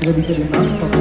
nggak bisa dinonton.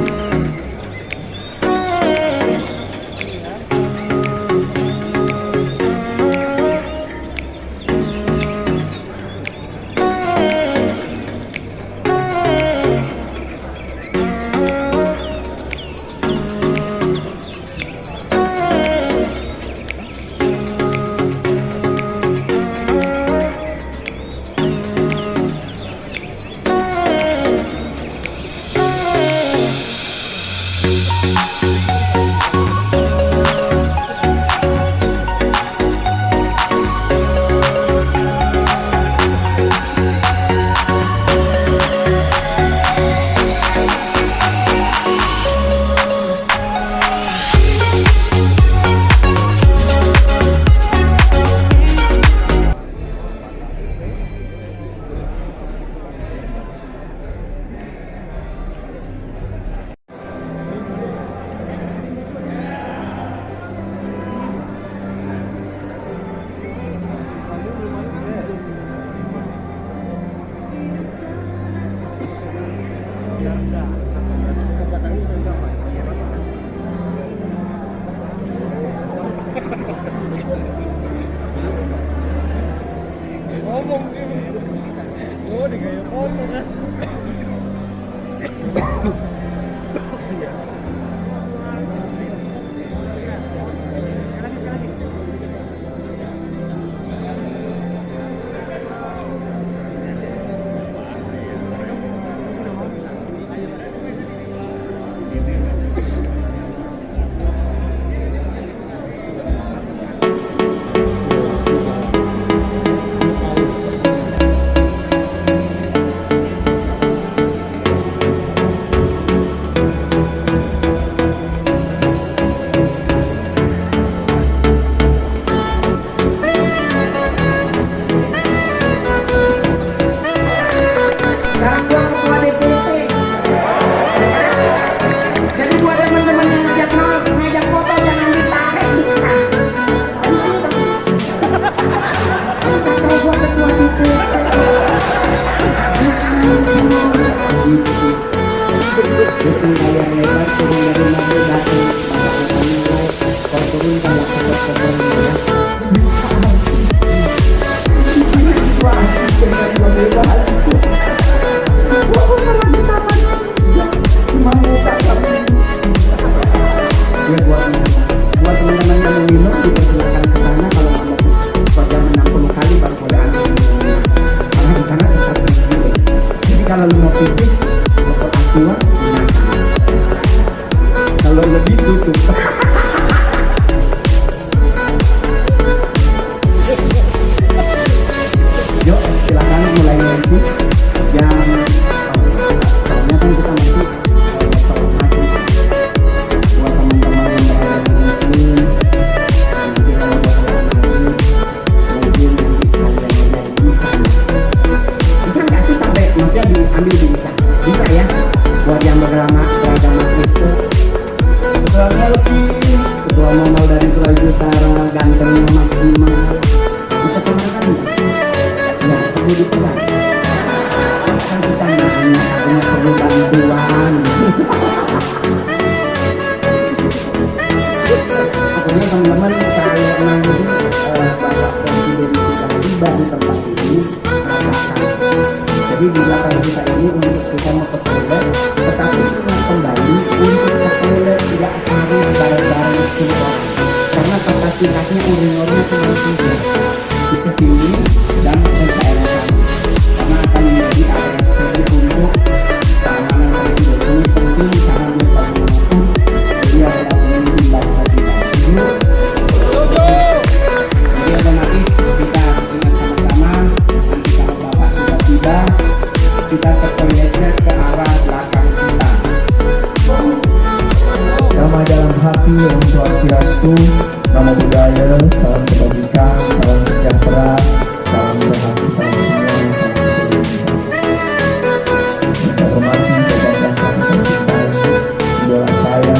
Ngomong oh di gaya foto kan. Buat teman-teman yang mau minum dipersilakan ke sana. Kalau ada sepanjang 60 kali baru boleh ambil minumnya. Karena di sana tetap bersih. Jadi kalau lu mau pipis, botol aqua gunakan. Kalau lebih tutup. Yuk, silakan mulai nanti yang soalnya kan kita nanti sholat maghrib. Buat teman-teman yang berada di muslim, nanti kalau ada sholat maghrib mungkin nanti sekalian yang bisa nggak sih sampai maksudnya diambil bisa ya buat yang beragama Kristen. Ketuanya lebih ketua Mamal dari Sulawesi Utara, gantengnya maksimal. Bisa kemana ya perlu dipesan kan kita nanya punya perlu bantuan. Pokoknya teman-teman kalau nanti Bapak Presiden kita tiba di tempat ini rasakan. Jadi di belakang kita ini untuk kita mau ke toilet, tetapi ingat kembali untuk ke toilet tidak harus bareng-bareng 10 orang karena kapasitasnya urinnya cuma 3 di kesini dan daerah karena akan menjadi area steril untuk keamanan presiden. Ini penting karena dia bagaimanapun dia adalah pemimpin bangsa kita. Jadi otomatis kita ingat sama-sama nanti kalau Bapak sudah tiba kita ke toiletnya ke arah belakang kita. Damai dalam hati, Om Swastiastu, Namo Buddhaya, salam kebajikan, salam sejahtera, salam sehat kita semua, salam solidaritas. Saya hormati, saya banggakan, saya cintai idola saya.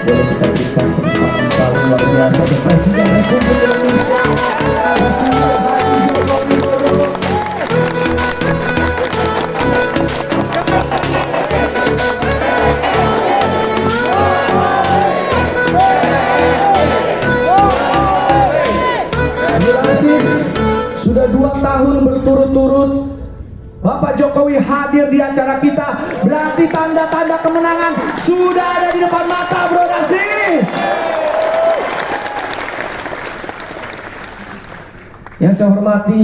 Boleh kita berikan kesempatan paling luar biasa ke Presiden Republik Indonesia. berturut-turut Bapak Jokowi hadir di acara kita, berarti tanda-tanda kemenangan sudah ada di depan mata, Bro Dasis. Yang saya hormati,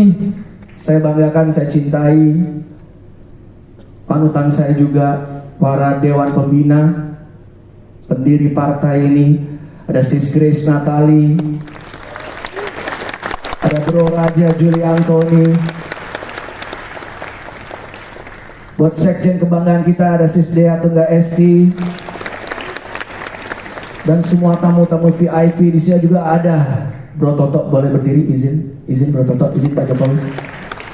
saya banggakan, saya cintai, panutan saya juga para dewan pembina, pendiri partai ini. Ada Sis Grace Natali, ada Bro Raja Juli Antoni. Buat sekjen kebanggaan kita ada Sis Dea Tungga Esti, dan semua tamu-tamu VIP di sini juga ada. Bro Toto boleh berdiri, izin Bro Toto, izin Pak Jokowi.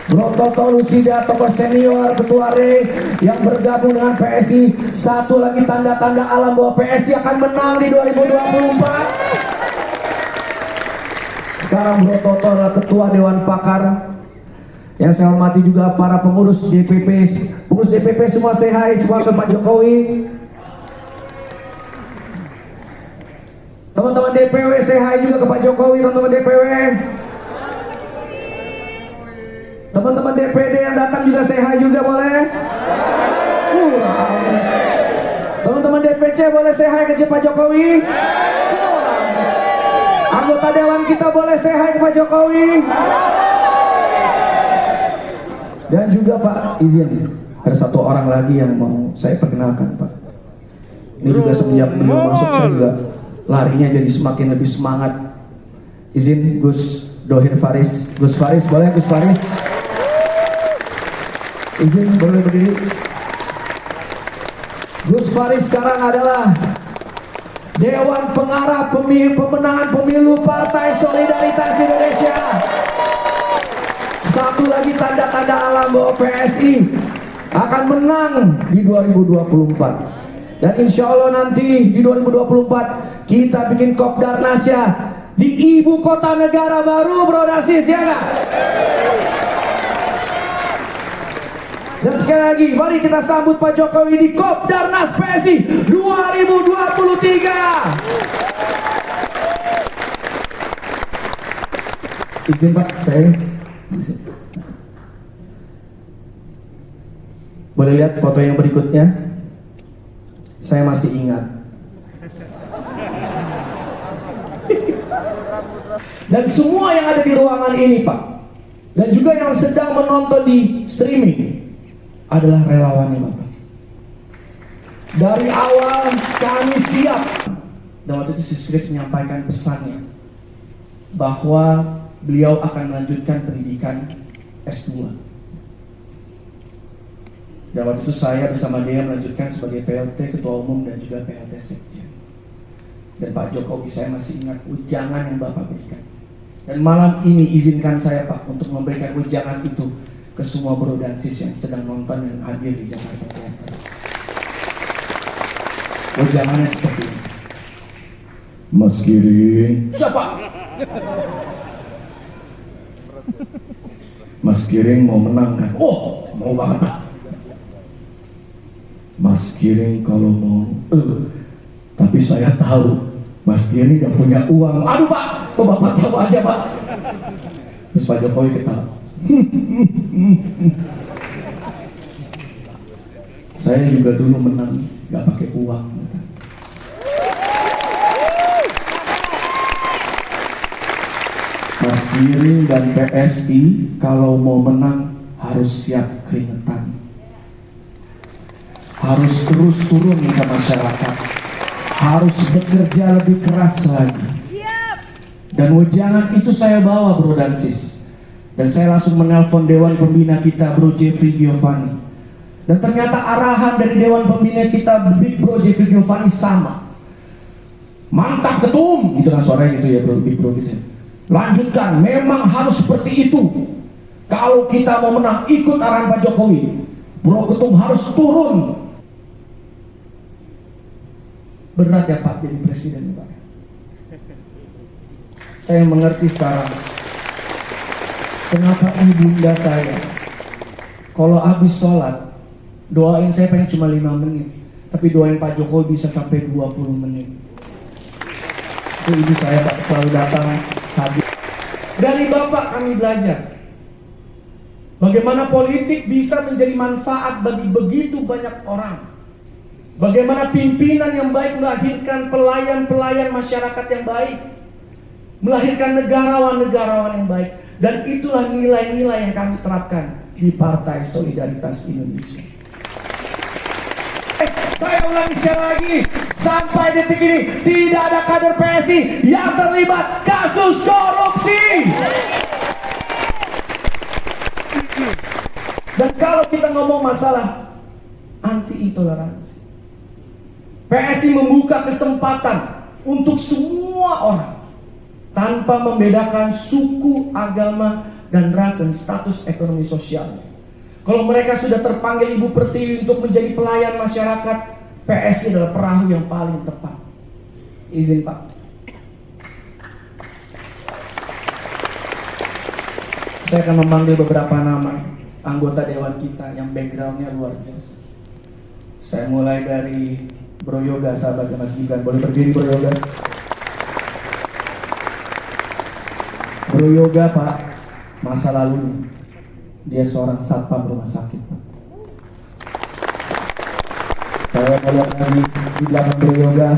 Bro Toto Lusida, tokoh senior, ketua RE yang bergabung dengan PSI. Satu lagi tanda-tanda alam bahwa PSI akan menang di 2024. Sekarang Bro Toto adalah ketua Dewan Pakar. Yang saya hormati juga para pengurus DPP semua, say hi semua ke Pak Jokowi. Teman-teman DPW say hi juga ke Pak Jokowi, teman-teman DPW. Teman-teman DPD yang datang juga say hi juga boleh. Teman-teman DPC boleh say hi ke Pak Jokowi. Anggota dewan kita boleh say hi ke Pak Jokowi. Dan juga Pak, izin, ada satu orang lagi yang mau saya perkenalkan Pak. Ini juga semenjak beliau masuk saya juga larinya jadi semakin lebih semangat. Izin Gus Dohir Faris. Gus Faris, boleh Gus Faris? Izin, boleh berdiri. Gus Faris sekarang adalah Dewan Pengarah Pemenangan Pemilu Partai Solidaritas Indonesia. Satu lagi tanda-tanda alam bahwa PSI akan menang di 2024. Dan insya Allah nanti di 2024 kita bikin Kopdarnasya di ibu kota negara baru, Bro Dasis, ya nggak? Dan sekali lagi mari kita sambut Pak Jokowi di Kopdarnas PSI 2023. Izin Pak, saya boleh lihat foto yang berikutnya. Saya masih ingat. Dan semua yang ada di ruangan ini Pak, dan juga yang sedang menonton di streaming adalah relawannya Bapak. Dari awal kami siap. Dan waktu itu Sis Grace menyampaikan pesannya bahwa beliau akan melanjutkan pendidikan S2. Dan waktu itu saya bersama dia melanjutkan sebagai PLT Ketua Umum dan juga PLT Sekjen. Dan Pak Jokowi, saya masih ingat ujangan yang Bapak berikan. Dan malam ini izinkan saya Pak untuk memberikan ujangan itu ke semua Bro dan Sis yang sedang nonton dan hadir di Jakarta Theater. Ujangannya seperti ini. Mas Giring. Siapa? Mas Giring mau menang kan? Oh, mau banget Pak. Mas Giring kalau mau, tapi saya tahu Mas Giring gak punya uang. Aduh Pak, kok Bapak tahu aja Pak? Terus Pak Jokowi ketawa. Saya juga dulu menang gak pakai uang. Mas Giring dan PSI kalau mau menang harus siap keringetan. Harus terus turun ke masyarakat, harus bekerja lebih keras lagi. Dan ujangan itu saya bawa Bro dan Sis, dan saya langsung menelpon Dewan Pembina kita Bro Jeffrey Giovanni. Dan ternyata arahan dari Dewan Pembina kita Big Bro Jeffrey Giovanni sama. Mantap ketum, gitu kan suaranya gitu ya Bro, Big Bro gitu. Lanjutkan, memang harus seperti itu. Kalau kita mau menang, ikut arahan Pak Jokowi. Bro ketum harus turun. Berat ya Pak jadi presiden Pak. Saya mengerti sekarang kenapa ibunda saya kalau habis sholat doain saya pengen cuma 5 menit, tapi doain Pak Jokowi bisa sampai 20 menit. Itu ibu saya Pak selalu datang hadir. Dari Bapak kami belajar. Bagaimana politik bisa menjadi manfaat bagi begitu banyak orang. Bagaimana pimpinan yang baik melahirkan pelayan-pelayan masyarakat yang baik, melahirkan negarawan-negarawan yang baik. Dan itulah nilai-nilai yang kami terapkan di Partai Solidaritas Indonesia. Saya ulangi sekali lagi, sampai detik ini tidak ada kader PSI yang terlibat kasus korupsi. Dan kalau kita ngomong masalah anti intoleransi, PSI membuka kesempatan untuk semua orang tanpa membedakan suku, agama, dan ras dan status ekonomi sosialnya. Kalau mereka sudah terpanggil Ibu Pertiwi untuk menjadi pelayan masyarakat, PSI adalah perahu yang paling tepat. Izin Pak. Saya akan memanggil beberapa nama anggota dewan kita yang backgroundnya luar biasa. Saya mulai dari Bro Yoga, sahabatnya Mas Gibran. Boleh berdiri Bro Yoga? Bro Yoga Pak, masa lalunya dia seorang satpam rumah sakit Pak. Saya melihat lagi di belakang Bro Yoga,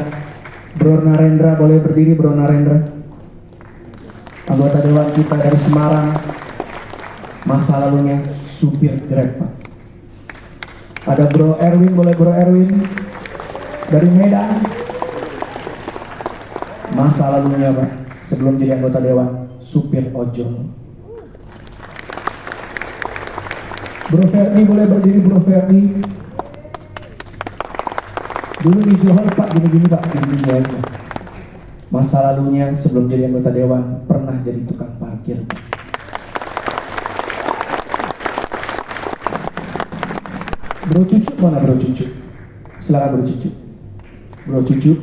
Bro Narendra. Boleh berdiri Bro Narendra? Anggota dewan kita dari Semarang, masa lalunya supir Grab Pak. Ada Bro Erwin, boleh Bro Erwin? Dari Medan, masa lalunya Pak sebelum jadi anggota dewan supir ojol. Bro Ferdi, boleh berdiri Bro Ferdi? Dulu di Johor Pak gini-gini Pak, gini-gini aja. Masa lalunya sebelum jadi anggota dewan pernah jadi tukang parkir Pak. Bro Cucu mana Bro Cucu? Silakan Bro Cucu. Bro Cucu,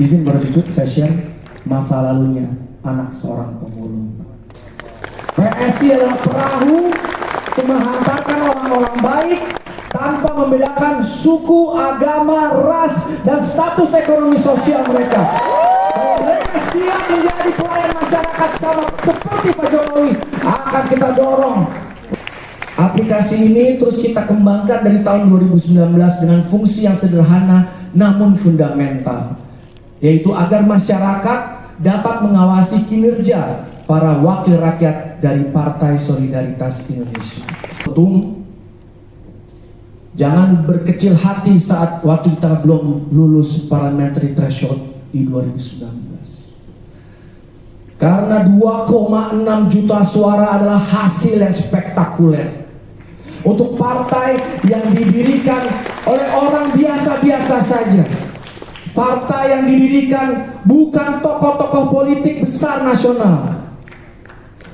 izin Bro Cucu saya share masa lalunya anak seorang pemulung. PSI adalah perahu untuk menghantarkan orang-orang baik tanpa membedakan suku, agama, ras, dan status ekonomi sosial mereka. Kalau mereka siap menjadi pelayan masyarakat sama seperti Pak Jokowi, akan kita dorong. Aplikasi ini terus kita kembangkan dari tahun 2019 dengan fungsi yang sederhana namun fundamental, yaitu agar masyarakat dapat mengawasi kinerja para wakil rakyat dari Partai Solidaritas Indonesia. Jangan berkecil hati saat waktu kita belum lulus parliamentary threshold di 2019. Karena 2,6 juta suara adalah hasil yang spektakuler untuk partai yang didirikan oleh orang biasa-biasa saja. Partai yang didirikan bukan tokoh-tokoh politik besar nasional.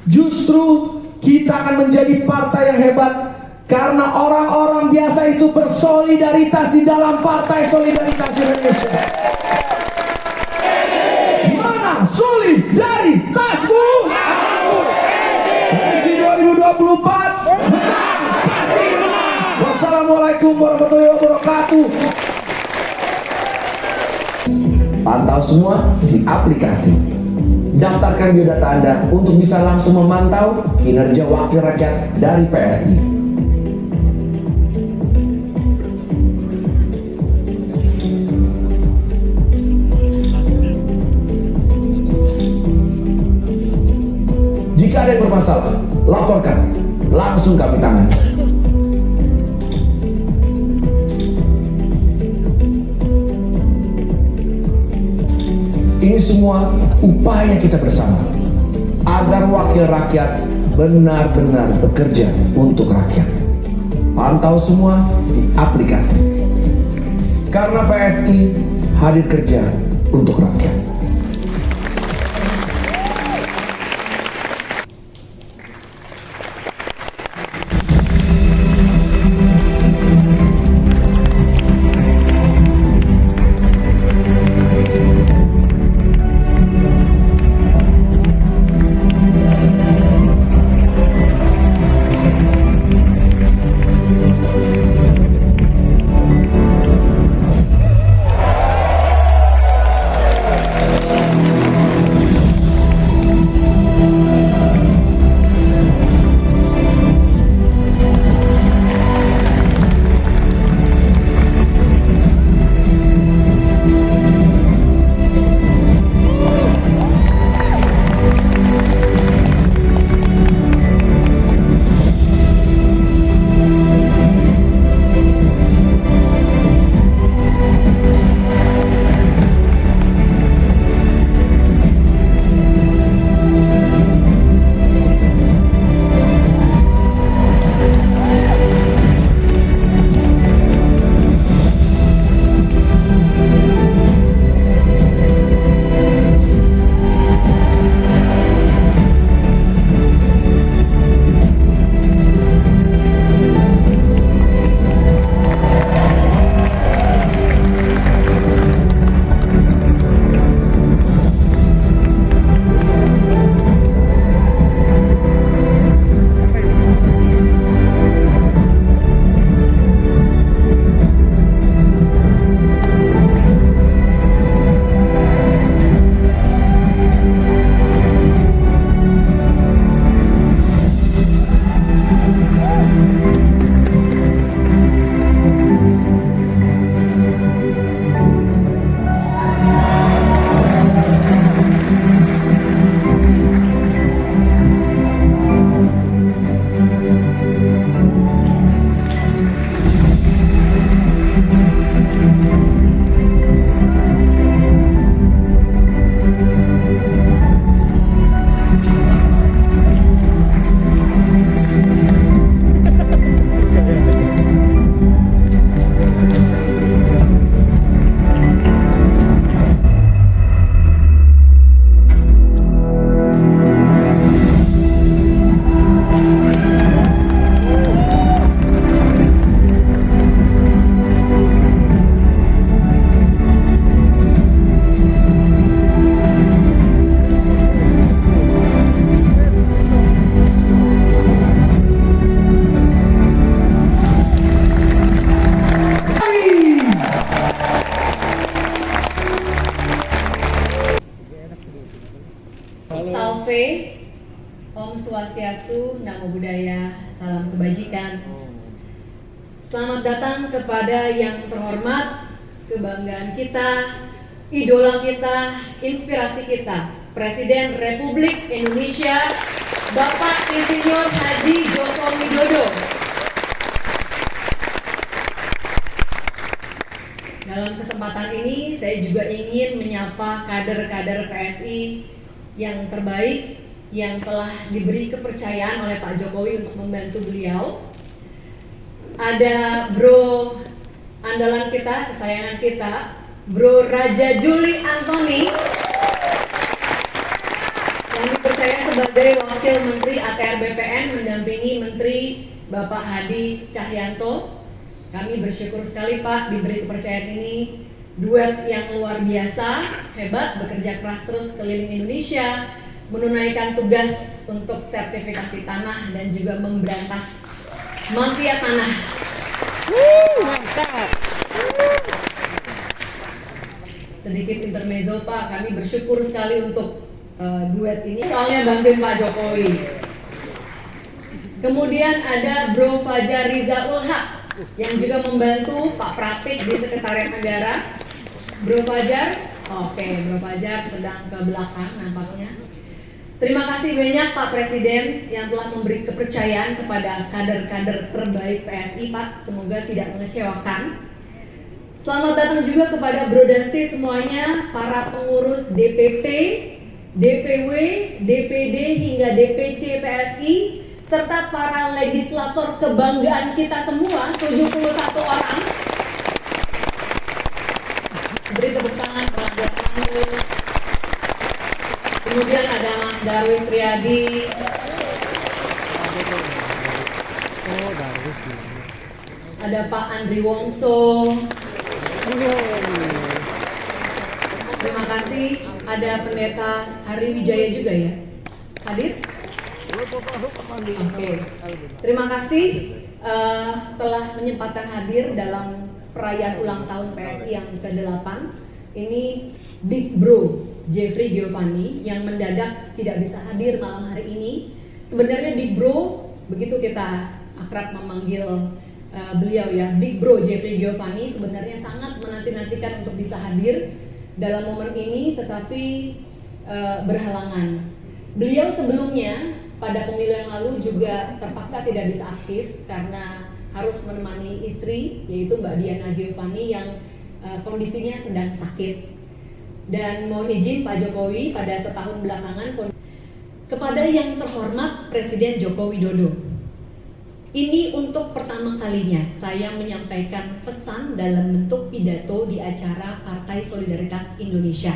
Justru kita akan menjadi partai yang hebat karena orang-orang biasa itu bersolidaritas di dalam Partai Solidaritas Indonesia. Mana solidaritasmu? Versi 2024 menang, pasti menang. Wassalamualaikum warahmatullahi wabarakatuh. Pantau semua di aplikasi. Daftarkan biodata Anda untuk bisa langsung memantau kinerja wakil rakyat dari PSI. Jika ada yang bermasalah, laporkan, langsung kami tangani. Ini semua upaya kita bersama agar wakil rakyat benar-benar bekerja untuk rakyat. Pantau semua di aplikasi. Karena PSI hadir kerja untuk rakyat. salam kebajikan. Selamat datang kepada yang terhormat, kebanggaan kita, idola kita, inspirasi kita, Presiden Republik Indonesia, Bapak Insinyur Haji Joko Widodo. Dalam kesempatan ini, saya juga ingin menyapa kader-kader PSI yang terbaik yang telah diberi kepercayaan oleh Pak Jokowi untuk membantu beliau. Ada Bro andalan kita, kesayangan kita, Bro Raja Juli Antoni yang dipercaya sebagai Wakil Menteri ATR BPN mendampingi Menteri Bapak Hadi Cahyanto. Kami bersyukur sekali Pak diberi kepercayaan ini, duet yang luar biasa, hebat, bekerja keras terus keliling Indonesia, menunaikan tugas untuk sertifikasi tanah dan juga memberantas mafia tanah. Mantap. Sedikit intermezzo Pak, kami bersyukur sekali untuk duet ini soalnya bantuin Pak Jokowi. Kemudian ada Bro Fajar Rizaul Haq yang juga membantu Pak Pratik di Sekretariat Negara. Bro Fajar, oke, Bro Fajar sedang ke belakang nampaknya. Terima kasih banyak Pak Presiden yang telah memberi kepercayaan kepada kader-kader terbaik PSI Pak, semoga tidak mengecewakan. Selamat datang juga kepada Bro dan Sis semuanya, para pengurus DPP, DPW, DPD hingga DPC PSI, serta para legislator kebanggaan kita semua, 71 orang. Beri tepuk tangan buat kamu. Kemudian ada Mas Darwis Riyadi, ada Pak Andri Wongso. Terima kasih. Ada Pendeta Hari Wijaya juga ya, hadir? Oke. Terima kasih telah menyempatkan hadir dalam perayaan ulang tahun PSI yang ke-8. Ini Big Bro Jeffrey Giovanni yang mendadak tidak bisa hadir malam hari ini. Sebenarnya Big Bro, begitu kita akrab memanggil beliau ya, Big Bro Jeffrey Giovanni sebenarnya sangat menanti-nantikan untuk bisa hadir dalam momen ini, tetapi berhalangan. Beliau sebelumnya pada pemilu yang lalu juga terpaksa tidak bisa aktif karena harus menemani istri, yaitu Mbak Diana Giovanni yang kondisinya sedang sakit. Dan mohon izin Pak Jokowi pada setahun belakangan kepada yang terhormat Presiden Joko Widodo. Ini untuk pertama kalinya saya menyampaikan pesan dalam bentuk pidato di acara Partai Solidaritas Indonesia.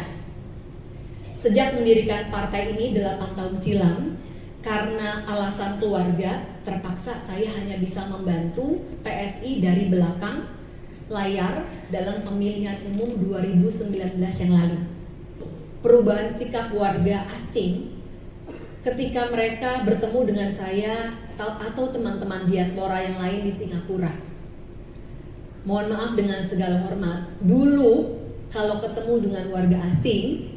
Sejak mendirikan partai ini 8 tahun silam, karena alasan keluarga, terpaksa saya hanya bisa membantu PSI dari belakang layar dalam pemilihan umum 2019 yang lalu. Perubahan sikap warga asing ketika mereka bertemu dengan saya atau teman-teman diaspora yang lain di Singapura. Mohon maaf dengan segala hormat, dulu kalau ketemu dengan warga asing,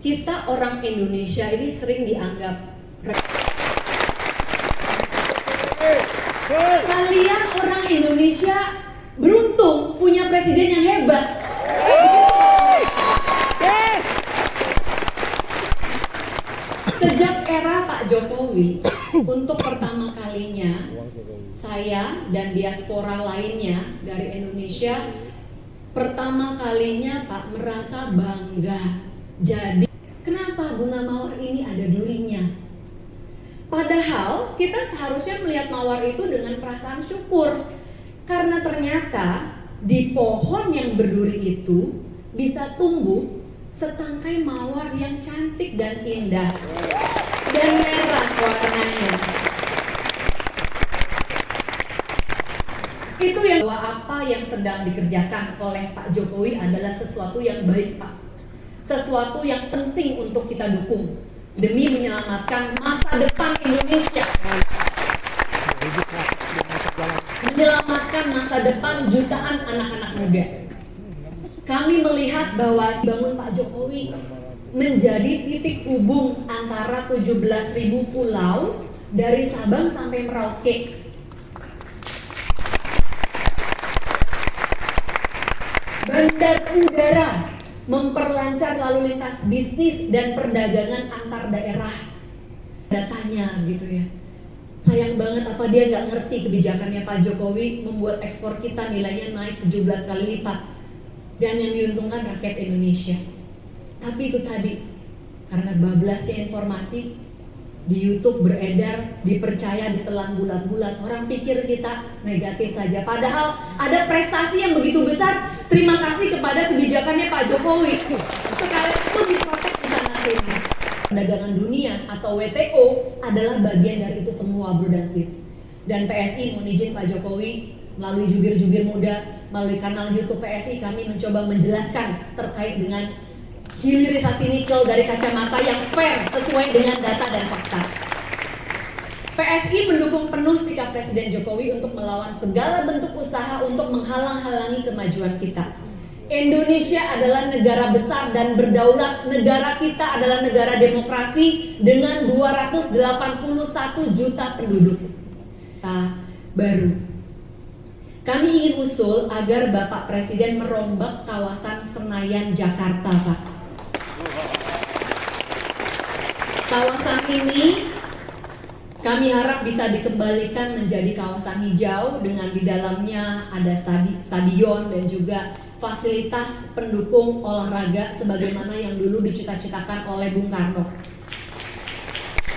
kita orang Indonesia ini sering dianggap kalian orang Indonesia beruntung punya presiden yang hebat. Sejak era Pak Jokowi, untuk pertama kalinya saya dan diaspora lainnya dari Indonesia pertama kalinya Pak merasa bangga. Jadi kenapa bunga mawar ini ada durinya? Padahal kita seharusnya melihat mawar itu dengan perasaan syukur, karena ternyata di pohon yang berduri itu bisa tumbuh setangkai mawar yang cantik dan indah dan merah warnanya. Itu yang bahwa apa yang sedang dikerjakan oleh Pak Jokowi adalah sesuatu yang baik Pak, sesuatu yang penting untuk kita dukung demi menyelamatkan masa depan Indonesia, menyelamatkan masa depan jutaan anak-anak muda. Kami melihat bahwa dibangun Pak Jokowi menjadi titik hubung antara 17.000 pulau dari Sabang sampai Merauke. Bandar udara memperlancar lalu lintas bisnis dan perdagangan antar daerah. Datanya gitu ya. Sayang banget apa dia nggak ngerti kebijakannya Pak Jokowi membuat ekspor kita nilainya naik 17 kali lipat. Dan yang diuntungkan rakyat Indonesia. Tapi itu tadi, karena bablasnya informasi di YouTube beredar, dipercaya, ditelan bulat-bulat. Orang pikir kita negatif saja. Padahal ada prestasi yang begitu besar. Terima kasih kepada kebijakannya Pak Jokowi. Sekalipun diprotes di sana sini. Perdagangan dunia atau WTO adalah bagian dari itu semua, bro dan sis. Dan PSI mohon izin Pak Jokowi, melalui jubir-jubir muda, melalui kanal YouTube PSI kami mencoba menjelaskan terkait dengan hilirisasi nikel dari kacamata yang fair sesuai dengan data dan fakta. PSI mendukung penuh sikap Presiden Jokowi untuk melawan segala bentuk usaha untuk menghalang-halangi kemajuan kita. Indonesia adalah negara besar dan berdaulat. Negara kita adalah negara demokrasi dengan 281 juta penduduk. Baru. Kami ingin usul agar Bapak Presiden merombak kawasan Senayan, Jakarta, Pak. Kawasan ini kami harap bisa dikembalikan menjadi kawasan hijau dengan di dalamnya ada stadion dan juga fasilitas pendukung olahraga sebagaimana yang dulu dicita-citakan oleh Bung Karno.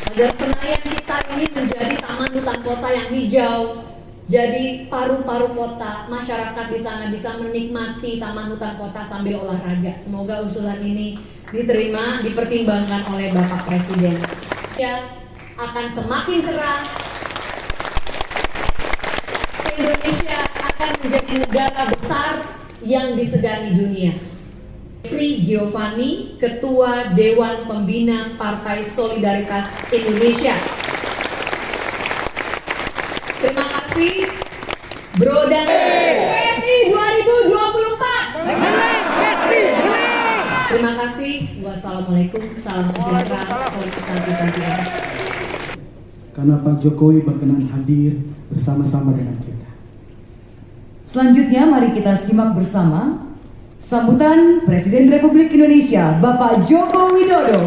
Agar Senayan kita ini menjadi taman hutan kota yang hijau, jadi paru-paru kota, masyarakat di sana bisa menikmati taman hutan kota sambil olahraga. Semoga usulan ini diterima, dipertimbangkan oleh Bapak Presiden. Ya, akan semakin cerah. Indonesia akan menjadi negara besar yang disegani dunia. Jeffrey Giovanni, Ketua Dewan Pembina Partai Solidaritas Indonesia. Terima kasih, Bro dan PSI 2024. Terima kasih. Wassalamualaikum. Salam sejahtera. Karena Pak Jokowi berkenan hadir bersama-sama dengan kita. Selanjutnya mari kita simak bersama sambutan Presiden Republik Indonesia Bapak Joko Widodo.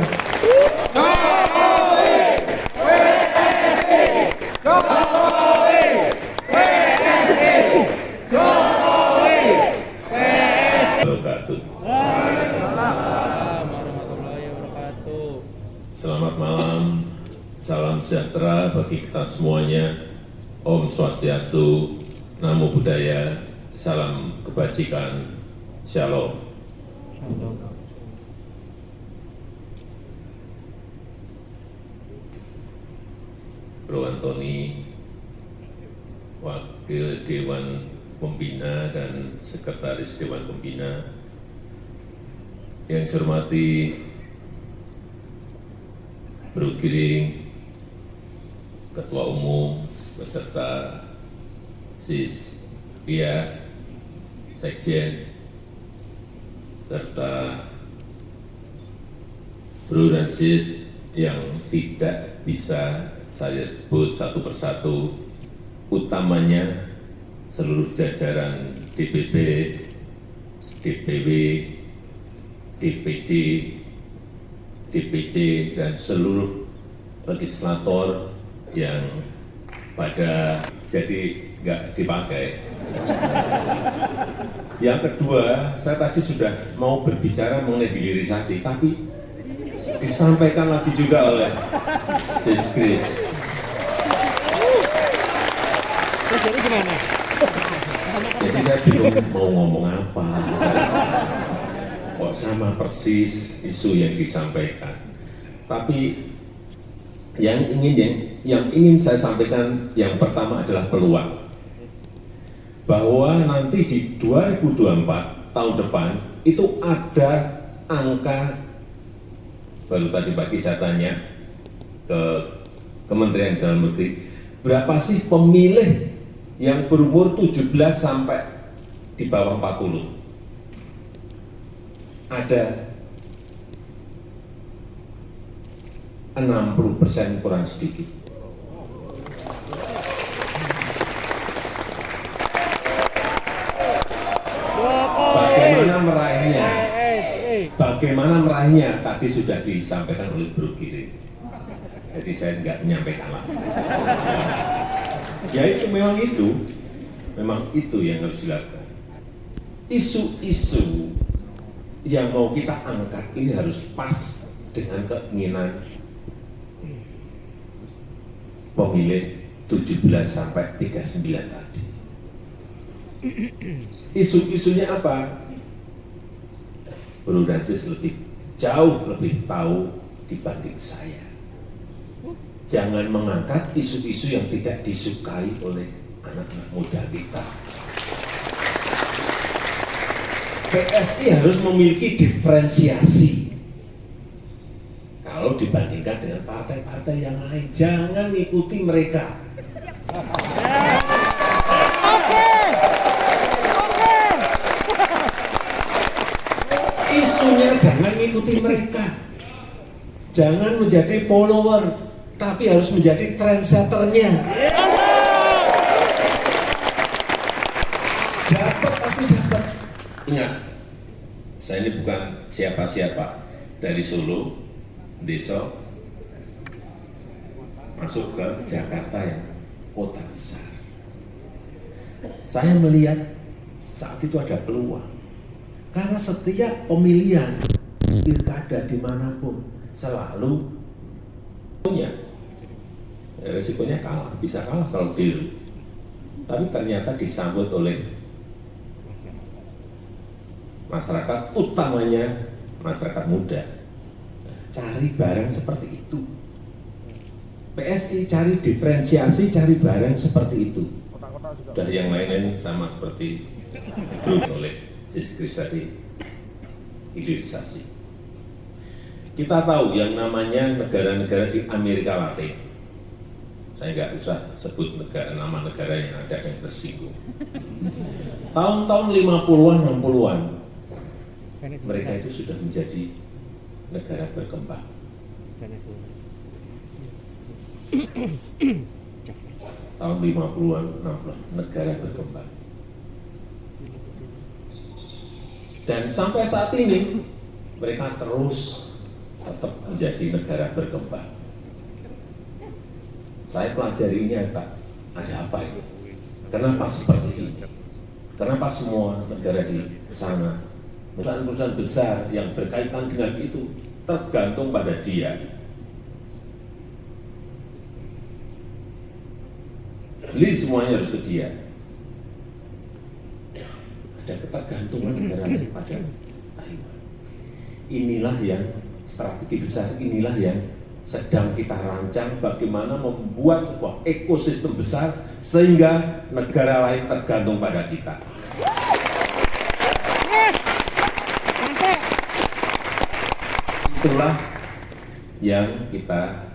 Selamat malam, salam sejahtera bagi kita semuanya. Om Swastiastu, Namo Buddhaya, salam kebajikan, Shalom. Bro Antoni, Wakil Dewan Pembina dan Sekretaris Dewan Pembina, yang saya hormati Bro Giring, Ketua Umum, beserta Sis Pia, Sekjen, serta Bro dan Sis yang tidak bisa saya sebut satu persatu, utamanya seluruh jajaran DPP, DPW, DPD, DPC, dan seluruh legislator yang pada jadi nggak dipakai. Yang kedua, saya tadi sudah mau berbicara mengenai hilirisasi, tapi disampaikan lagi juga oleh Sis Kris. Jadi saya bingung mau ngomong apa. Kok sama persis isu yang disampaikan. Tapi yang ingin saya sampaikan yang pertama adalah peluang. Bahwa nanti di 2024 tahun depan itu ada angka, baru tadi pagi saya tanya ke Kementerian Dalam Negeri, berapa sih pemilih yang berumur 17 sampai di bawah 40? Ada 60% kurang sedikit. caranya. Bagaimana meraihnya tadi sudah disampaikan oleh Bro Giring. Jadi saya nggak menyampaikan lah. Ya itu memang itu yang harus dilakukan. Isu-isu yang mau kita angkat ini harus pas dengan keinginan pemilih 17 sampai 39 tadi. Isu-isunya apa? Bro Dansis jauh lebih tahu dibanding saya. Jangan mengangkat isu-isu yang tidak disukai oleh anak-anak muda kita. PSI harus memiliki diferensiasi. Kalau dibandingkan dengan partai-partai yang lain, jangan ikuti mereka. Isunya jangan ikuti mereka. Jangan menjadi follower, tapi harus menjadi trendsetternya. Dapat pasti dapat. Ingat, saya ini bukan siapa-siapa, dari Solo, besok masuk ke Jakarta yang kota besar. Saya melihat saat itu ada peluang, karena setiap pemilihan pilkada dimanapun selalu punya resikonya kalah, bisa kalah kalau biru, tapi ternyata disambut oleh masyarakat, utamanya masyarakat muda. Cari barang seperti itu. PSI cari diferensiasi, cari barang seperti itu. Udah yang lain-lain sama seperti oleh Sis Kris tadi, hilirisasi. Kita tahu yang namanya negara-negara di Amerika Latin. Saya nggak usah sebut nama negaranya, nanti ada yang tersinggung. Tahun-tahun 50-an, 60-an, mereka itu sudah menjadi negara berkembang. Tahun 50-an, 60-an, negara berkembang. Dan sampai saat ini, mereka terus tetap menjadi negara berkembang. Saya pelajari ini ada apa ini? Kenapa seperti ini? Kenapa semua negara di sana, perusahaan-perusahaan besar yang berkaitan dengan itu tergantung pada dia. Beli semuanya harus ke dia. Ada ketergantungan negara pada Taiwan. Inilah yang strategi besar, inilah yang sedang kita rancang bagaimana membuat sebuah ekosistem besar sehingga negara lain tergantung pada kita. Itulah yang kita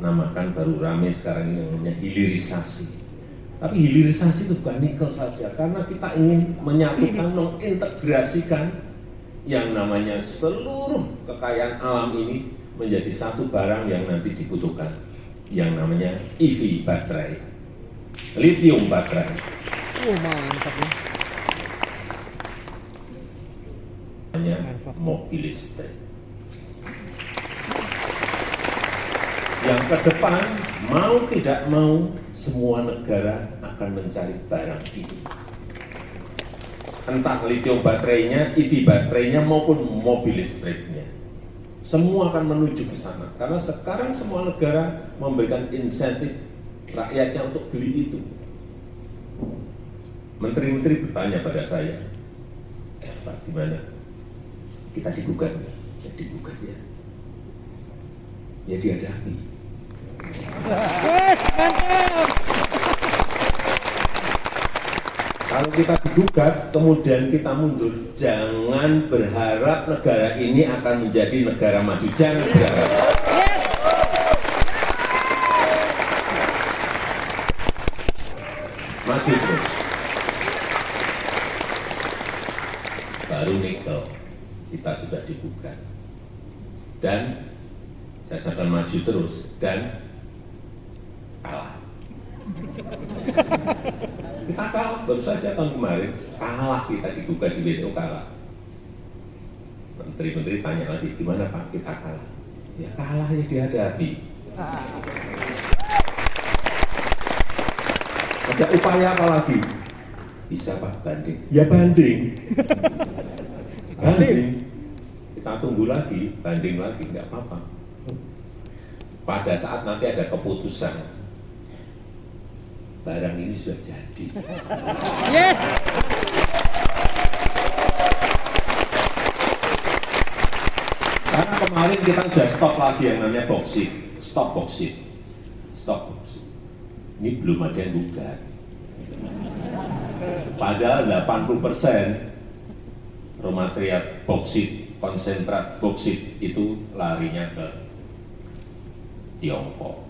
namakan baru rame sekarang ini namanya hilirisasi. Tapi hilirisasi itu bukan nikel saja, karena kita ingin menyatukan, mengintegrasikan yang namanya seluruh kekayaan alam ini menjadi satu barang yang nanti dibutuhkan, yang namanya EV baterai, lithium baterai. Mantap ya. Namanya mobil listrik. Yang ke depan, mau tidak mau, semua negara akan mencari barang ini. Entah lithium baterainya, EV baterainya, maupun mobil listriknya. Semua akan menuju ke sana. Karena sekarang semua negara memberikan insentif rakyatnya untuk beli itu. Menteri-menteri bertanya pada saya, Pak, gimana? Kita digugat? Ya digugat ya. Ya dihadapi. Yes, mantap. Kalau kita digugat, kemudian kita mundur, jangan berharap negara ini akan menjadi negara maju. Jangan berharap. Yes. Maju terus. Baru nikel, kita sudah digugat. Dan saya akan maju terus dan kalah. Kita kalah, baru saja tahun kemarin kalah, kita digugat di WTO, kalah. Menteri-menteri tanya lagi, gimana Pak kita kalah? Ya kalah ya dihadapi. Ada upaya apa lagi? Bisa Pak banding. Ya banding. Banding. Kita tunggu lagi, banding lagi, nggak apa-apa. Pada saat nanti ada keputusan, barang ini sudah jadi. Yes. Karena kemarin kita sudah stop lagi yang namanya boksit, stop boksit. Ini belum ada yang gugat. Padahal 80% raw material boksit, konsentrat boksit itu larinya ke Tiongkok.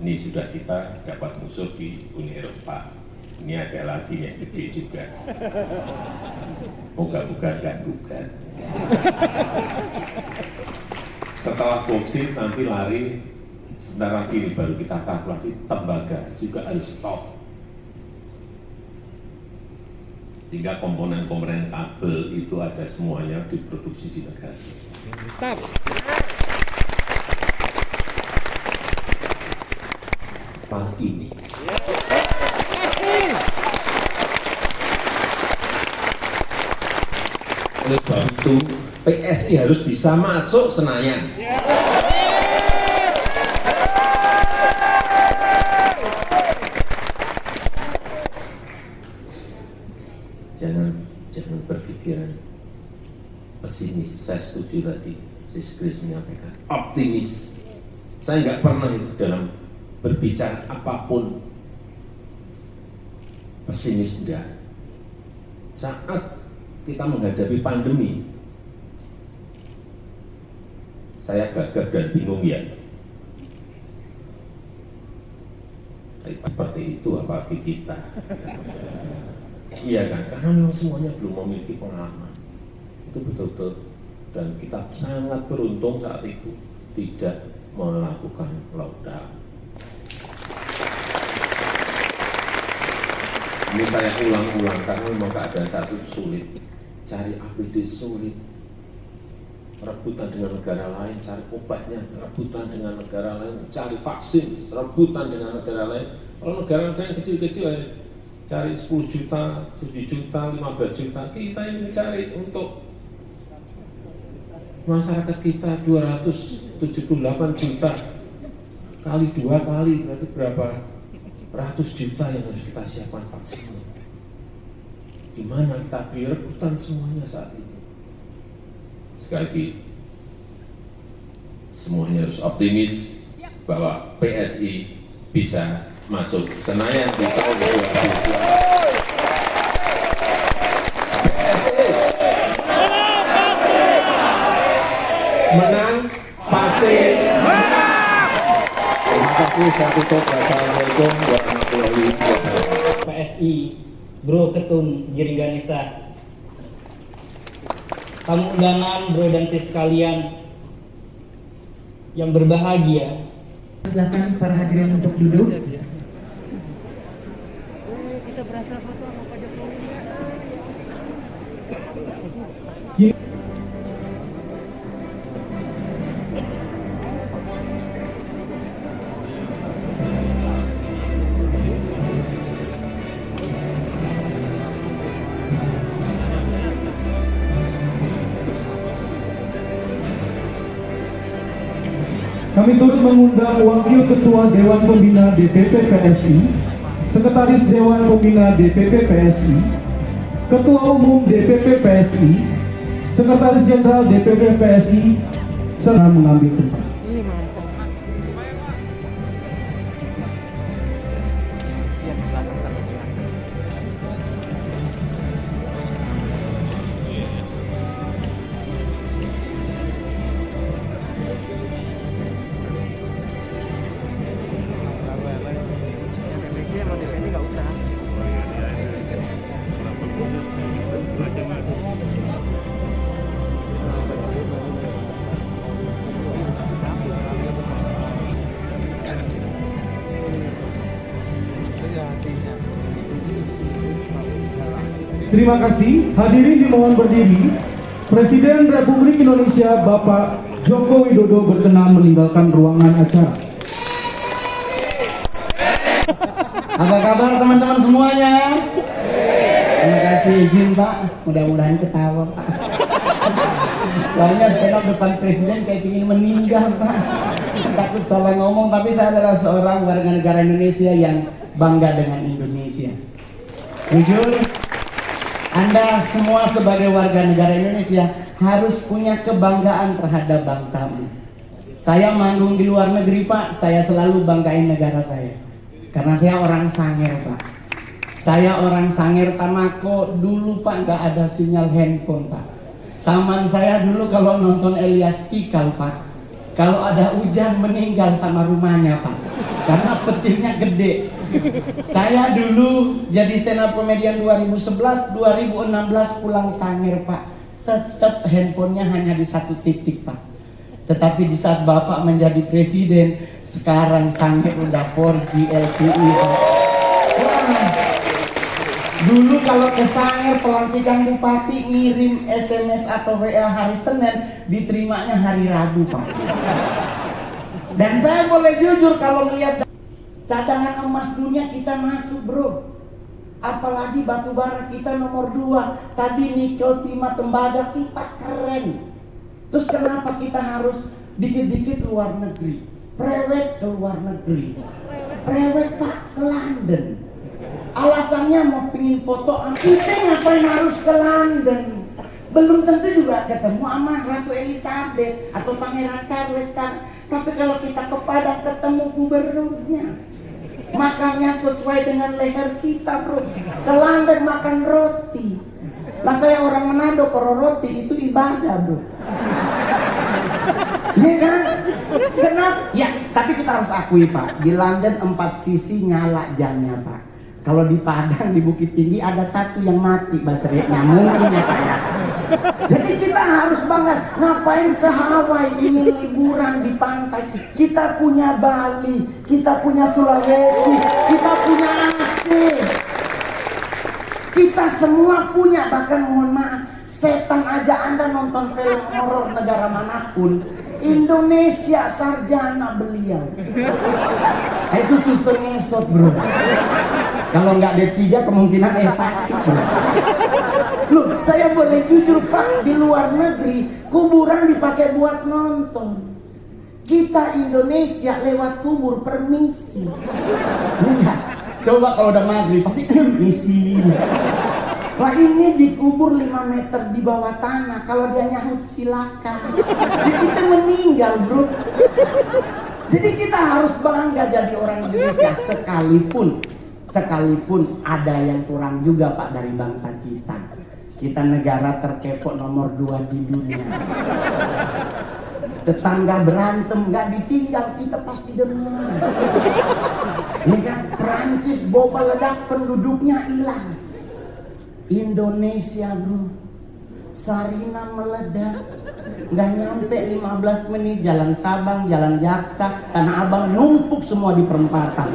Ini sudah kita dapat musuh di Uni Eropa. Ini ada lagi yang gede juga. Moga-moga nggak gugat. Setelah boksit nanti lari, sebentar lagi baru kita kalkulasi tembaga juga harus stop. Sehingga komponen-komponen kabel itu ada semuanya diproduksi di negara. Mantap. Hal ini. Oleh sebab itu, PSI harus bisa masuk Senayan. Jangan berpikiran pesimis. Saya setuju tadi, Sis Kris menyampaikan optimis. Saya nggak pernah itu dalam berbicara apapun pesimis enggak. Saat kita menghadapi pandemi, saya gagap dan bingung ya. Seperti itu apalagi kita. Iya kan, karena memang semuanya belum memiliki pengalaman. Itu betul-betul, dan kita sangat beruntung saat itu tidak melakukan lockdown. Ini saya ulang-ulang karena memang keadaan satu sulit. Cari APD sulit, rebutan dengan negara lain, cari obatnya, rebutan dengan negara lain, cari vaksin, rebutan dengan negara lain. Kalau negara-negara yang kecil-kecil cari 10 juta, 7 juta, 15 juta, kita ini mencari untuk masyarakat kita 278 juta kali 2 kali, berarti berapa ratus juta yang harus kita siapkan vaksinnya. Di mana kita beli rebutan semuanya saat itu. Sekali lagi, semuanya harus optimis bahwa PSI bisa masuk Senayan di tahun 2020. Menang pasti menang. Terima kasih, saya tutup. Wassalamualaikum warahmatullahi wabarakatuh. PSI Bro Ketun Giringganesa, tamu undangan bro dan sis sekalian yang berbahagia, Silakan para hadirin untuk duduk. Kita berasa foto sama Pak Jokowi. Kami turut mengundang Wakil Ketua Dewan Pembina DPP PSI, Sekretaris Dewan Pembina DPP PSI, Ketua Umum DPP PSI, Sekretaris Jenderal DPP PSI, serta mengambil tempat. Ih, mantap. Terima kasih. Hadirin dimohon berdiri. Presiden Republik Indonesia Bapak Joko Widodo berkenan meninggalkan ruangan acara. Apa kabar teman-teman semuanya? Terima kasih izin Pak, mudah-mudahan ketawa Pak. Soalnya stand up depan presiden kayak ingin meninggal Pak. Takut salah ngomong, tapi saya adalah seorang warga negara Indonesia yang bangga dengan Indonesia. Jujur, Anda semua sebagai warga negara Indonesia harus punya kebanggaan terhadap bangsamu. Saya manggung di luar negeri Pak, saya selalu banggain negara saya. Karena saya orang Sangir Pak. Saya orang Sangir Tamako, dulu Pak nggak ada sinyal handphone Pak. Saman saya dulu kalau nonton Elias Pikal Pak, kalau ada hujan meninggal sama rumahnya Pak, karena petirnya gede. Saya dulu jadi stand up comedian 2011, 2016 pulang Sangir Pak, tetap handphonenya hanya di satu titik Pak. Tetapi di saat Bapak menjadi presiden, sekarang Sangir udah 4G LTE Pak. Wah. Dulu kalau ke Sangir pelantikan bupati ngirim SMS atau WA hari Senin, diterimanya hari Rabu Pak. Dan saya boleh jujur kalau melihat cadangan emas dunia kita masuk bro. Apalagi batu bara kita nomor 2. Tadi nikel, timah, tembaga kita keren. Terus kenapa kita harus dikit-dikit luar negeri? Prewed ke luar negeri. Prewed Pak ke London. Alasannya mau pingin foto, kita ngapain harus ke London? Belum tentu juga ketemu sama Ratu Elizabeth atau Pangeran Charles kan. Tapi kalau kita ke Padang ketemu gubernurnya, makannya sesuai dengan leher kita bro. Ke London makan roti. Lah saya orang Manado, kalau roti itu ibadah bro. Iya kan? Kenapa? Ya, tapi kita harus akui Pak, di London 4 sisi nyala jamnya Pak. Kalau di Padang, di Bukit Tinggi ada satu yang mati baterainya, mungkin ya Pak ya. Jadi kita harus bangga. Ngapain ke Hawaii, ini liburan di pantai. Kita punya Bali, kita punya Sulawesi, kita punya Aceh. Kita semua punya, bahkan mohon maaf, setan aja Anda nonton film horor negara manapun, Indonesia sarjana beliau. Itu suster ngesot bro. Kalau nggak D3 kemungkinan S1 bro. Loh, saya boleh jujur Pak, di luar negeri kuburan dipakai buat nonton. Kita Indonesia lewat kubur permisi. Enggak. Coba kalau udah maghrib pasti misi. Lah ini dikubur 5 meter di bawah tanah. Kalau dia nyahut silakan. Jadi kita meninggal bro. Jadi kita harus bangga jadi orang Indonesia sekalipun ada yang kurang juga Pak dari bangsa kita. Kita negara terkepo nomor 2 di dunia. Tetangga berantem nggak ditinggal, kita pasti dengar. Ya kan? Perancis bom meledak, penduduknya hilang. Indonesia bro, Sarina meledak, nggak nyampe 15 menit jalan Sabang, jalan Jaksa, Tanah Abang numpuk semua di perempatan.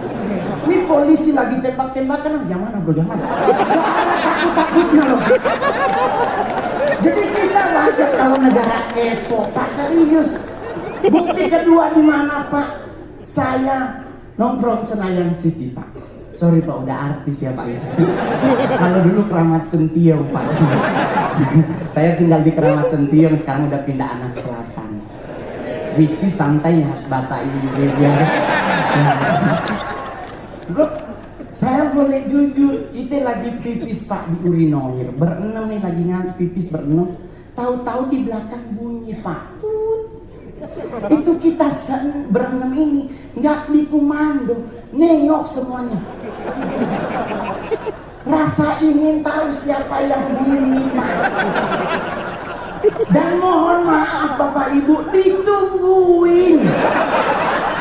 Ini polisi lagi tembak-tembakan, yang mana bro, yang mana? Nggak ada takut-takutnya loh. Jadi kita wajar kalau negara kepo, Pak serius. Bukti kedua di mana Pak? Saya nongkrong Senayan City Pak. Sorry Pak, udah artis ya Pak ya. Kalau dulu Keramat Sentiong Pak. Saya tinggal di Keramat Sentiong, sekarang udah pindah Anak Selatan. Which is santai harus bahasa Inggris ya. Bro, saya boleh jujur, kita lagi pipis Pak di urinoir, berenam nih lagi ngantuk pipis berenam, tahu-tahu di belakang bunyi Pak. Itu kita berenam ini nggak dikomando, nengok semuanya. Rasa ingin tahu siapa yang bunyi Pak. Dan mohon maaf Bapak Ibu, ditungguin.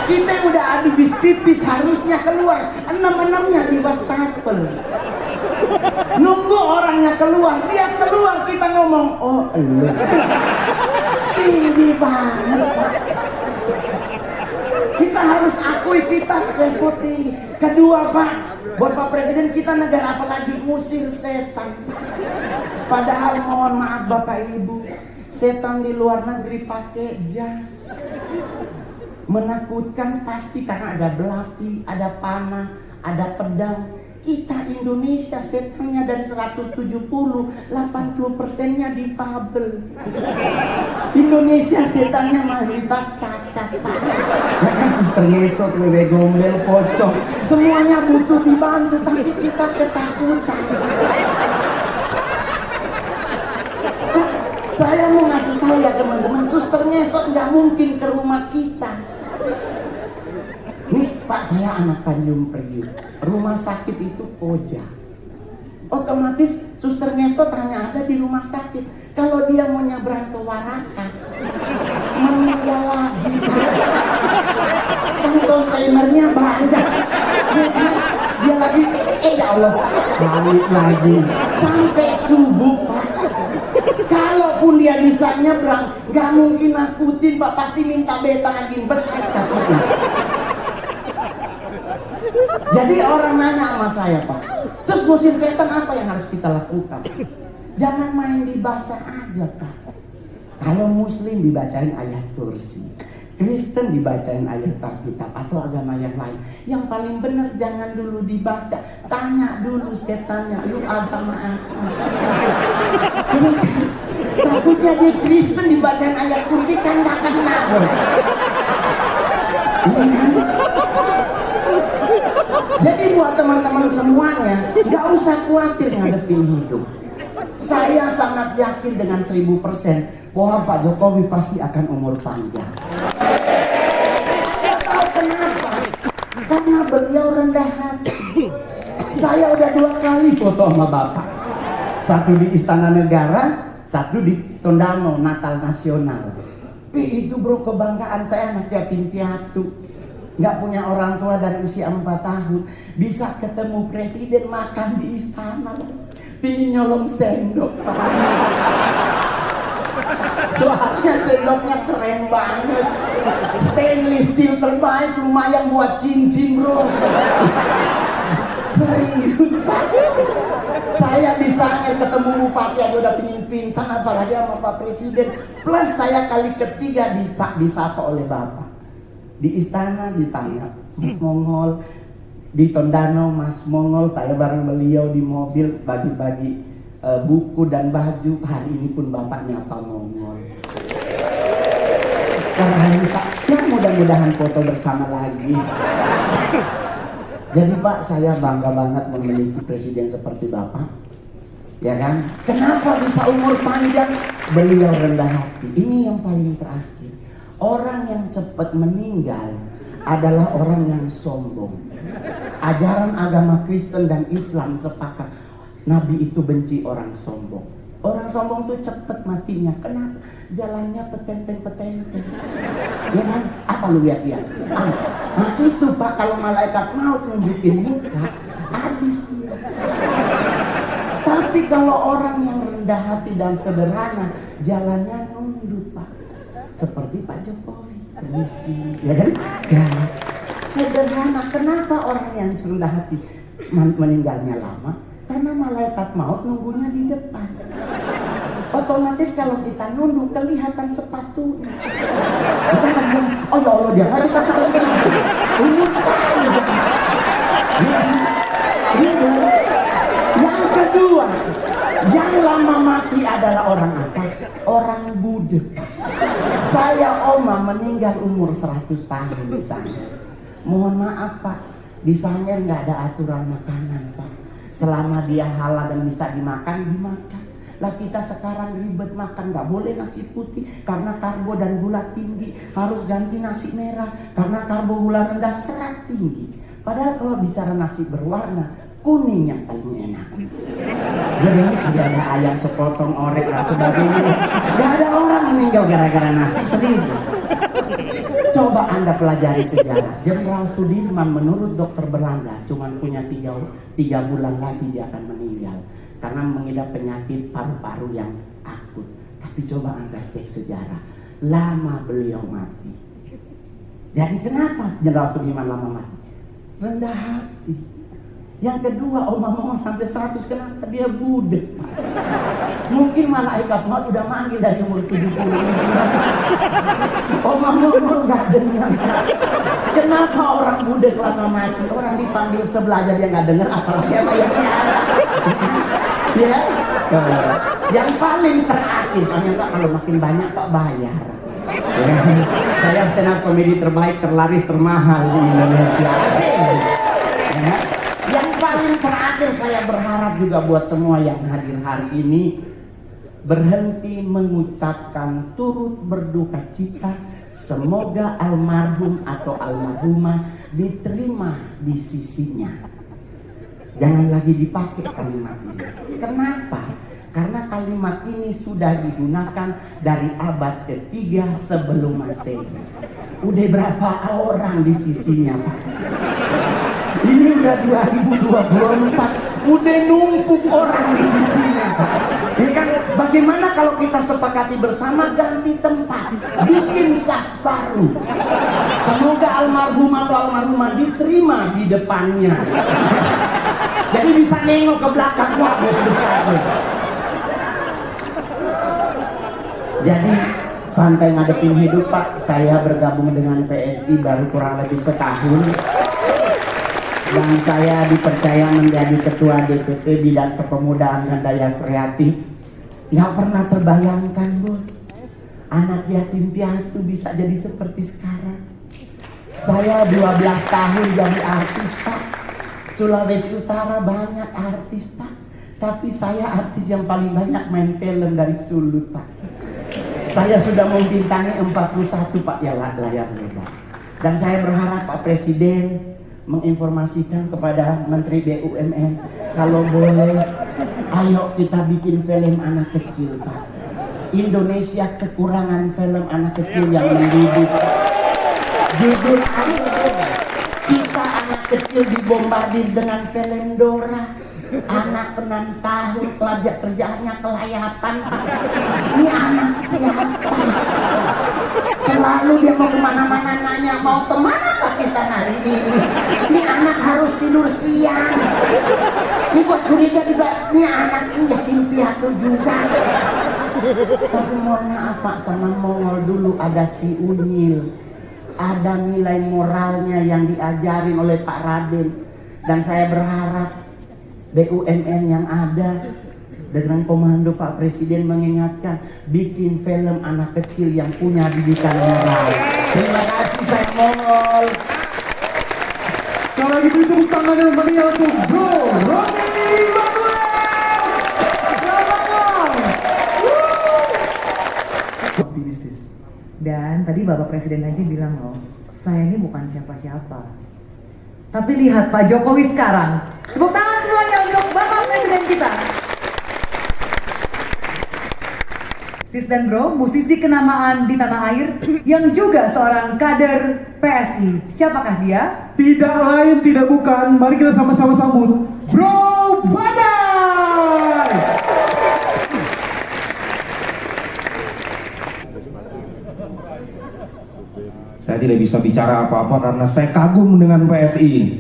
Kita udah habis pipis harusnya keluar, 6-6-nya di wastafel. Nunggu orangnya keluar, dia keluar kita ngomong, oh elu. Tinggi banget Pak. Kita harus akui kita kepo tinggi. Kedua Pak, Bapak Presiden kita negara apa lagi usir setan. Padahal mohon maaf Bapak Ibu, setan di luar negeri pakai jas. Menakutkan pasti karena ada belati, ada panah, ada pedang. Kita Indonesia setannya dari 170, 80%-nya difabel. Indonesia setannya mayoritas cacat, Pak. Ya kan suster ngesot, wewe gombel, pocong, semuanya butuh dibantu, tapi kita ketakutan. Nah, saya mau ngasih tahu ya teman-teman, suster ngesot nggak mungkin ke rumah kita. Nih Pak, saya anak Tanjung Priuk, rumah sakit itu Koja. Otomatis suster ngesot hanya ada di rumah sakit. Kalau dia mau nyebrang ke Warakas, meninggal lagi. Kan kontainernya banyak. Dia lagi, ya Allah, balik lagi. Sampai subuh Pak. Kalaupun dia bisa nyebrang, gak mungkin nakutin Pak, pasti minta betadin beset takutnya. Jadi orang nanya sama saya Pak, terus ngusir setan apa yang harus kita lakukan? Jangan main dibaca aja Pak. Kalau Muslim dibacain ayat kursi, Kristen dibacain ayat Alkitab atau agama yang lain. Yang paling benar jangan dulu dibaca, tanya dulu setannya, lu agama apa? Takutnya dia Kristen dibacain ayat kursi kan gak kena bos. Jadi buat teman-teman semuanya, gak usah khawatir ngadepin hidup. Saya sangat yakin dengan 1000% bahwa Pak Jokowi pasti akan umur panjang. Tahu kenapa? Karena beliau rendah hati. Saya udah 2 kali foto sama Bapak. Satu di Istana Negara, satu di Tondano, Natal Nasional. Itu bro, kebanggaan saya anak yatim piatu. Nggak punya orang tua dari usia 4 tahun, bisa ketemu presiden makan di istana, pingin nyolong sendok. Soalnya sendoknya keren banget, stainless steel terbaik, lumayan buat cincin bro. Serius Pak. Saya di Sangir ketemu bupati, aduh udah pingin pingsan, apalagi sama Pak Presiden. Plus saya kali ketiga disapa oleh Bapak. Di istana ditanya, Mas Mongol. Di Tondano, Mas Mongol, saya bareng beliau di mobil bagi-bagi buku dan baju. Hari ini pun Bapak nyapa Mongol. Karena ini Pak, ya mudah-mudahan foto bersama lagi. Jadi Pak, saya bangga banget memiliki presiden seperti Bapak. Ya kan? Kenapa bisa umur panjang? Beliau rendah hati. Ini yang paling terakhir. Orang yang cepat meninggal adalah orang yang sombong. Ajaran agama Kristen dan Islam sepakat, Nabi itu benci orang sombong. Orang sombong tuh cepat matinya. Kenapa? Jalannya petenteng-petenteng. Ya kan? Apa lu lihat-lihat? Nah itu Pak, kalau malaikat maut nunjukin muka, habis dia. Tapi kalau orang yang rendah hati dan sederhana, jalannya nunduk Pak. Seperti Pak Jokowi, permisi, ya kan? Ya, sederhana. Kenapa orang yang rendah hati meninggalnya lama? Karena malaikat maut nunggunya di depan. Otomatis kalau kita nunduk kelihatan sepatunya. Kita kan bilang, oh ya Allah dia nggak ditakutin kenapa? Umur panjang. Yang kedua, yang lama mati adalah orang apa? Orang budek. Saya Oma meninggal umur 100 tahun di Sangir. Mohon maaf Pak, di Sangir nggak ada aturan makanan Pak. Selama dia halal dan bisa dimakan, dimakan. Lah kita sekarang ribet makan, nggak boleh nasi putih karena karbo dan gula tinggi. Harus ganti nasi merah karena karbo gula rendah, serat tinggi. Padahal kalau bicara nasi berwarna, kuning yang paling enak. Jadi tidak ada ayam sepotong, orek dan sebagainya. Gak ada orang meninggal gara-gara nasi, serius. Coba Anda pelajari sejarah. Jenderal Sudirman menurut dokter Belanda cuma punya 3 bulan lagi dia akan meninggal karena mengidap penyakit paru-paru yang akut. Tapi coba Anda cek sejarah, lama beliau mati. Jadi kenapa Jenderal Sudirman lama mati? Rendah hati. Yang kedua, omong-omong sampai 100, kenapa dia budek? Mungkin malaikat maut udah manggil dari umur 70. Omong-omong nggak dengar. Kenapa orang budek lama mati? Orang dipanggil sebelah aja dia nggak dengar, apalagi apa yang tiara. Ya, yang paling terakhir, soalnya Pak kalau makin banyak Pak bayar. Ya, saya stand up komedi terbaik, terlaris, termahal di Indonesia. Asik. Ya. Yang paling terakhir saya berharap juga buat semua yang hadir hari ini berhenti mengucapkan turut berduka cita. Semoga almarhum atau almarhumah diterima di sisinya. Jangan lagi dipakai kalimat ini. Kenapa? Karena kalimat ini sudah digunakan dari abad ketiga sebelum Masehi. Udah berapa orang di sisinya, Pak? Ini udah 2024, udah numpuk orang di sisinya, Pak. Ya kan? Bagaimana kalau kita sepakati bersama ganti tempat, bikin saf baru. Semoga almarhum atau almarhumah diterima di depannya. Jadi bisa nengok ke belakang, wah dia sebesar. Jadi santai ngadepin hidup Pak. Saya bergabung dengan PSI baru kurang lebih setahun. Dan saya dipercaya menjadi ketua DPP bidang kepemudaan dan daya kreatif. Nggak pernah terbayangkan bos, anak yatim piatu bisa jadi seperti sekarang. Saya 12 tahun jadi artis Pak. Sulawesi Utara banyak artis Pak. Tapi saya artis yang paling banyak main film dari Sulut Pak. Saya sudah membintangi 41 Pak ya layar lebar. Dan saya berharap Pak Presiden menginformasikan kepada Menteri BUMN, kalau boleh ayo kita bikin film anak kecil Pak. Indonesia kekurangan film anak kecil yang mendidik. Judul kita anak kecil dibombardir dengan film Dora. Anak 6 tahun kerjaannya kelayapan Pak. Ini anak siapa? Selalu dia mau kemana-mana nanya, mau kemana Pak kita hari ini? Ini anak harus tidur siang. Ini kok curiga juga, ini anak ini yatim piatu juga. Tapi mohon maaf Pak, sama Mongol dulu ada si Unyil. Ada nilai moralnya yang diajarin oleh Pak Raden. Dan saya berharap BUMN yang ada dengan komando Pak Presiden mengingatkan bikin film anak kecil yang punya didikan moral. Terima kasih saya Mongol. Kalau gitu tepuk tangan yang meriah untuk Bro Roni Manuel. Optimistis. Dan tadi Bapak Presiden Haji bilang loh, saya ini bukan siapa-siapa. Tapi lihat Pak Jokowi sekarang. Tepuk tangan semuanya untuk Bapak Presiden kita. Sis dan Bro, musisi kenamaan di tanah air yang juga seorang kader PSI. Siapakah dia? Tidak lain, tidak bukan. Mari kita sama-sama sambut Bro Badai. Saya tidak bisa bicara apa-apa karena saya kagum dengan PSI.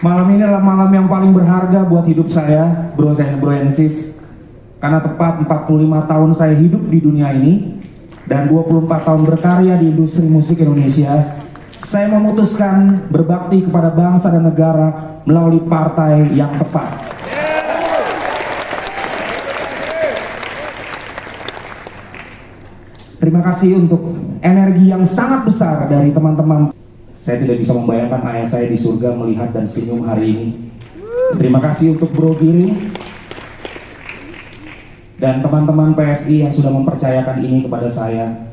Malam ini adalah malam yang paling berharga buat hidup saya, bro and sis. Karena tepat 45 tahun saya hidup di dunia ini dan 24 tahun berkarya di industri musik Indonesia. Saya memutuskan berbakti kepada bangsa dan negara melalui partai yang tepat. Terima kasih untuk energi yang sangat besar dari teman-teman. Saya tidak bisa membayangkan ayah saya di surga melihat dan senyum hari ini. Terima kasih untuk Bro Giring dan teman-teman PSI yang sudah mempercayakan ini kepada saya.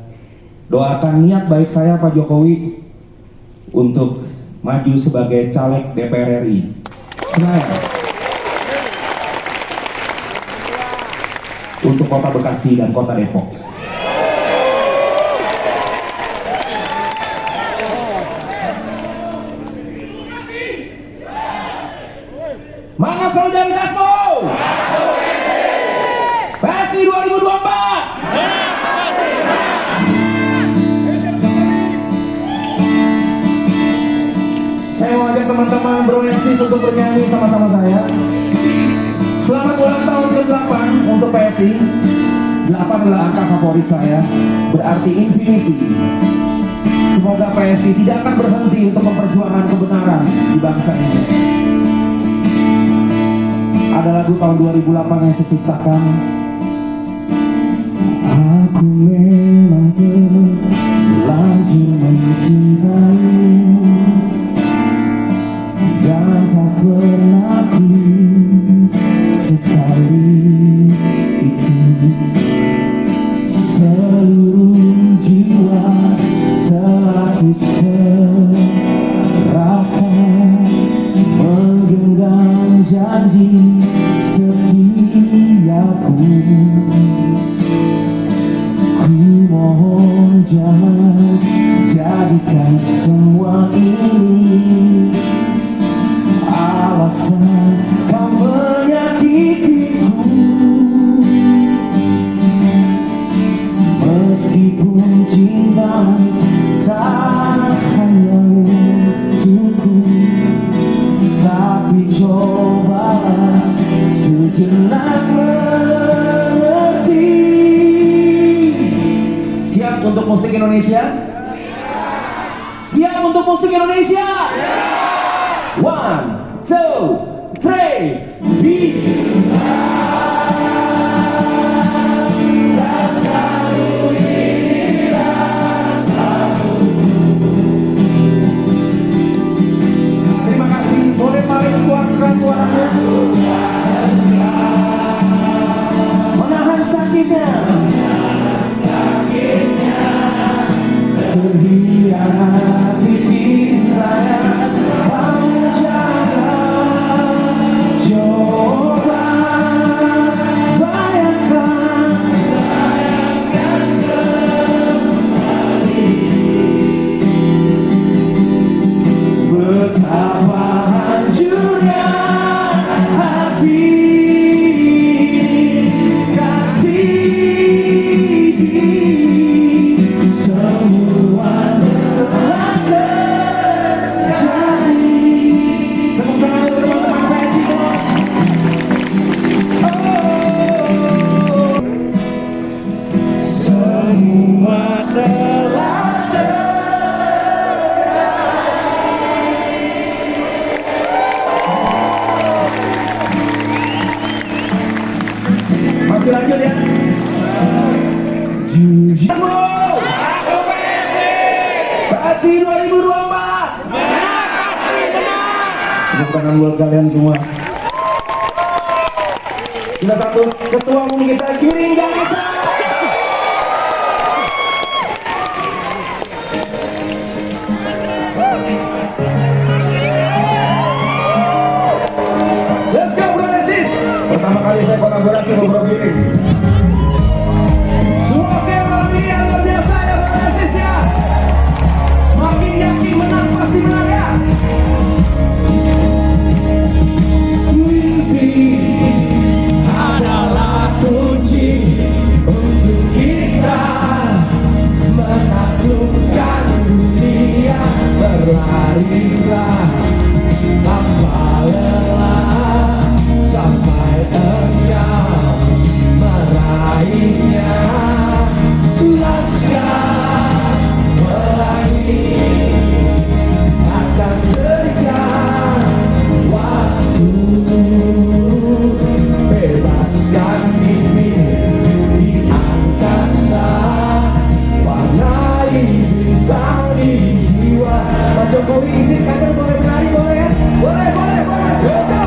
Doakan niat baik saya Pak Jokowi untuk maju sebagai caleg DPR RI Senayan untuk Kota Bekasi dan Kota Depok. Mana solidaritasmu? PSI 2024. mengajak teman-teman Bronesis untuk bernyanyi sama-sama saya. Selamat ulang tahun ke-8 untuk PSI. 8 adalah angka favorit saya, berarti infinity. Semoga PSI tidak akan berhenti untuk memperjuangkan kebenaran di bangsa ini. Ada lagu tahun 2008 yang saya ciptakan. Aku memang terlanjur mencintaimu dan tak pernah ku sesali itu. Seluruh jiwa telah ku serahkan, menggenggam janji setiaku. Ku mohon jangan jadikan semua ini alasan kau menyakitiku. Meskipun cintamu tak hanya untukku, tapi cobalah sejenak mengerti. Siap untuk musik Indonesia? Siap untuk musik Indonesia? 1, 2, 3, beat. Terima kasih, boleh tarik suaranya. Menahan sakitnya, terhianati cintanya. Kamu jangan coba bayangkan betapa hancurnya hati kasih. Semua telah terjadi. Tepuk tangan untuk teman-teman PSI semua. Semua telah masih lanjut ya. Jujur PSI 2024. Tepuk tangan buat kalian semua. Kita sambut ketua umum kita, Giring Ganesa. Let's go Bronesis. Pertama kali saya kolaborasi sama Bro Giring. Semua melodi yang luar biasa ya Bronesis ya. Makin yakin menang pasti menang ya. Mimpi adalah kunci untuk kita menaklukkan dunia. Berlarilah tanpa lelah sampai engkau meraihnya. Laskar pelangi akan terikat waktu. Bebaskan mimpi di angkasa, warnai bintang di jiwa. Pak Jokowi izinkan boleh menari boleh ya? Boleh. Sudah.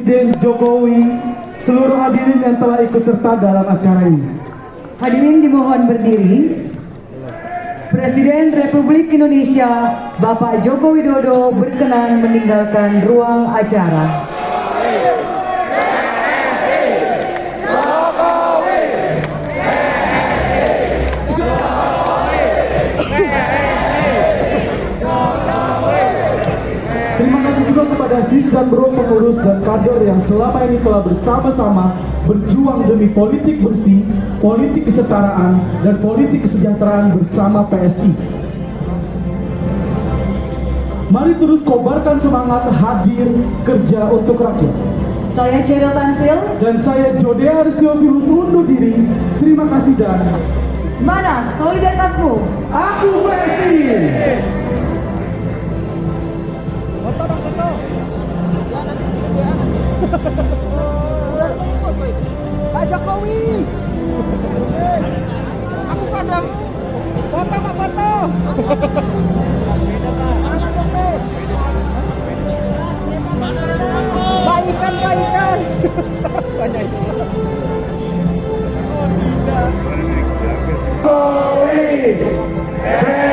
Presiden Jokowi, seluruh hadirin yang telah ikut serta dalam acara ini. Hadirin dimohon berdiri. Presiden Republik Indonesia Bapak Joko Widodo berkenan meninggalkan ruang acara. Terima kasih juga kepada sis dan bro pengurus dan kader yang selama ini telah bersama-sama berjuang demi politik bersih, politik kesetaraan, dan politik kesejahteraan bersama PSI. Mari terus kobarkan semangat hadir kerja untuk rakyat. Saya Cheryl Tansil. Dan saya Jodea Aristiofilus undur diri. Terima kasih dan Mana solidaritasmu? aku PSI. Pak Jokowi. Aku padamu. Foto Pak, foto. Baikan. Banyak itu. Jokowi.